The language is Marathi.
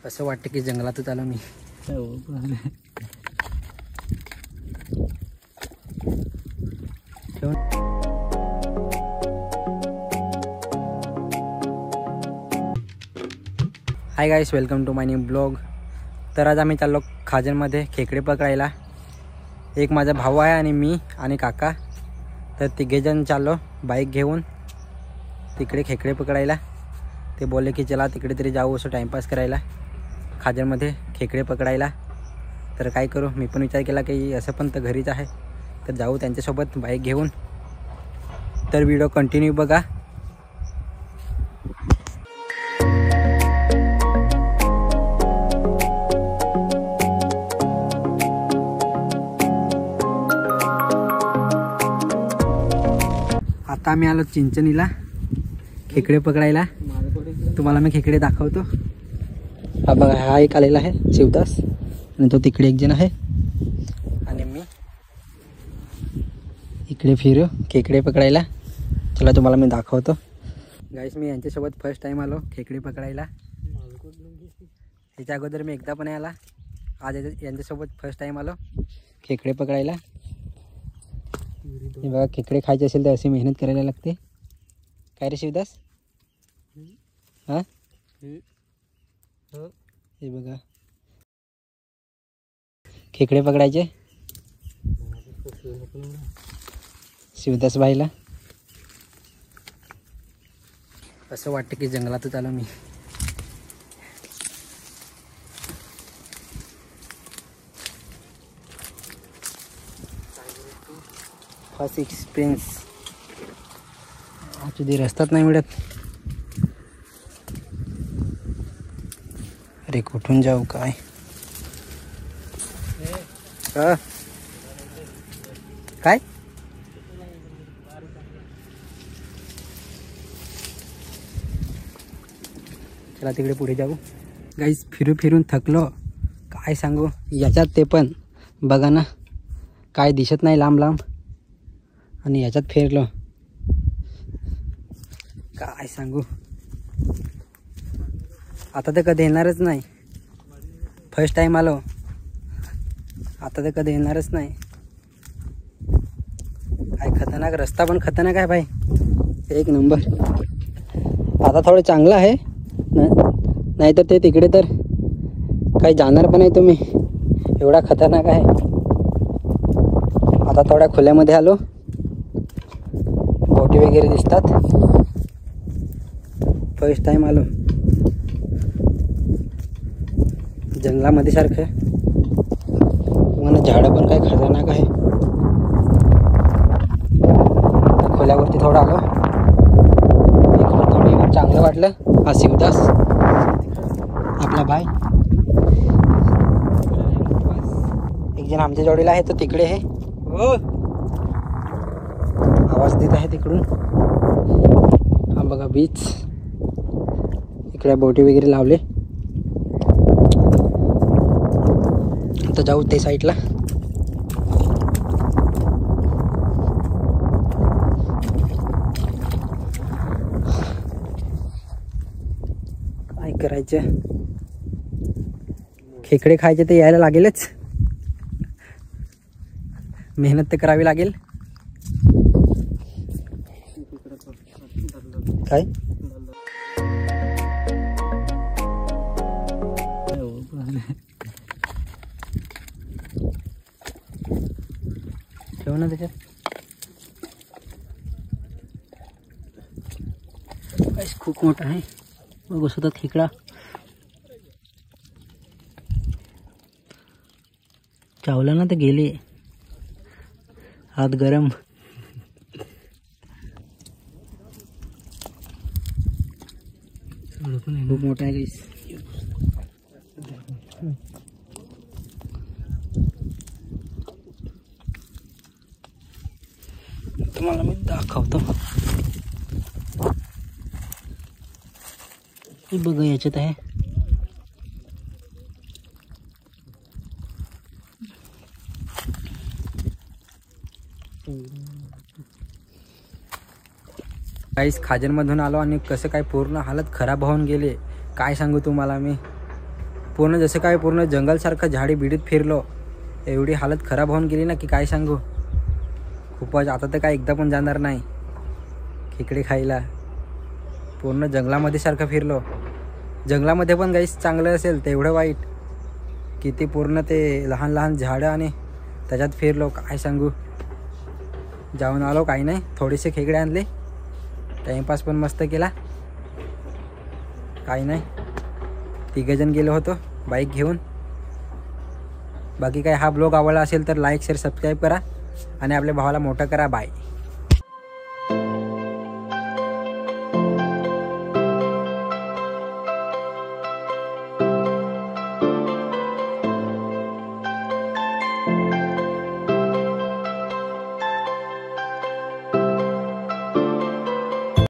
असं वाटतं की जंगलातच आलो मी. Hi guys, welcome to my new blog. तर आज आम्ही चाललो खाजनमध्ये खेकडे पकडायला. एक माझा भाऊ आहे आणि मी आणि काका. तर तिघेजण चाललो बाईक घेऊन तिकडे खेकडे पकडायला. ते बोलले की चला तिकडे तरी जाऊ असं टाईमपास करायला, खाजनमध्ये खेकडे पकडायला. तर काय करू, मी पण विचार केला की असं पण तर घरीच आहे, तर जाऊ त्यांच्यासोबत बाईक घेऊन. तर व्हिडिओ कंटिन्यू बघा. आता आम्ही आलो चिंचणीला खेकडे पकडायला. तुम्हाला मी खेकडे दाखवतो. हा बघा, हा एक आलेला आहे शिवदास आणि तो तिकडे एक जण आहे आणि मी इकडे फिरू खेकडे पकडायला. चला तुम्हाला मी दाखवतो. गाईस, मी यांच्यासोबत फर्स्ट टाईम आलो खेकडे पकडायला. याच्या अगोदर मी एकदा पण आला. आज यांच्यासोबत फर्स्ट टाईम आलो खेकडे पकडायला. हे बघा, खेकडे खायचे असेल तर अशी मेहनत करायला लागते. काय रे शिवदास? हां, हे बघा खेकडे पकडायचे शिवदास भाईला. असं वाटतं की जंगलातच आलो मी. First experience. तुझी रस्ताच नाही मिळत. अरे कुठून जाऊ काय? काय चला तिकडे पुढे जाऊ. गाईस, फिरून थकलो. काय सांगू, याच्यात ते पण बघा ना, काय दिसत नाही लांब लांब, आणि याच्यात फिरलो. काय सांगू, आता तर कधी येणारच नाही. फर्स्ट टाइम आलो, आता तर कधी येणारच नाही. काय खतरनाक रस्ता, पण खतरनाक आहे भाई, एक नंबर. आता थोडं चांगलं आहे, नाही तर ते तिकडे तर काही जाणार पण नाही तुम्ही, एवढा खतरनाक आहे. आता थोड्या खुल्यामध्ये आलो, बोटी वगैरे दिसतात. फर्स्ट टाइम आलो जंगलामध्ये सारखं. मला झाडं पण काय खतरनाक आहे. खोल्यावरती थोडं आलो, थोडं चांगलं वाटलं. हा शिवदास आपला भाई. एक जण आमच्या जोडीला आहे, तो तिकडे आहे. आवाज देत आहे तिकडून. हा बघा बीच, इकडे बोटी वगैरे लावले. आता जाऊ ते साईडला. काय करायचं, खेकडे खायचे तर यायला लागेलच, मेहनत तर करावी लागेल. काय ठेव ना त्याच्यात. खूप मोठा आहे, बघू सुद्धा खेकडा. चावला ना तर गेले, हात गरम. खूप मोठा आहे गाईस. तुम्हाला मी दाखवतो. हे बघा, याच्यात आहे. गाईस, खाजनमधून आलो आणि कसं काय पूर्ण हालत खराब होऊन गेले. काय सांगू तुम्हाला मी. पूर्ण जसं काय पूर्ण जंगलसारखं झाडी बिडीत फिरलो. एवढी हालत खराब होऊन गेली ना की काय सांगू. खूपच. आता तर काय एकदा पण जाणार नाही खेकडे खायला. पूर्ण जंगलामध्ये सारखं फिरलो. जंगलामध्ये पण गाईस चांगलं असेल तेवढं वाईट. किती पूर्ण ते लहान लहान झाडं आणि त्याच्यात फिरलो काय सांगू. जाऊन आलो. काही नाही, थोडेसे खेकडे आणले, टाईमपास पण मस्त केला. काही नाही, 3 जण गेलो होतो बाईक घेऊन. बाकी काय, हा ब्लॉग आवडला असेल तर लाईक शेअर सबस्क्राईब करा आणि आपल्या भावाला मोठं करा. बाय.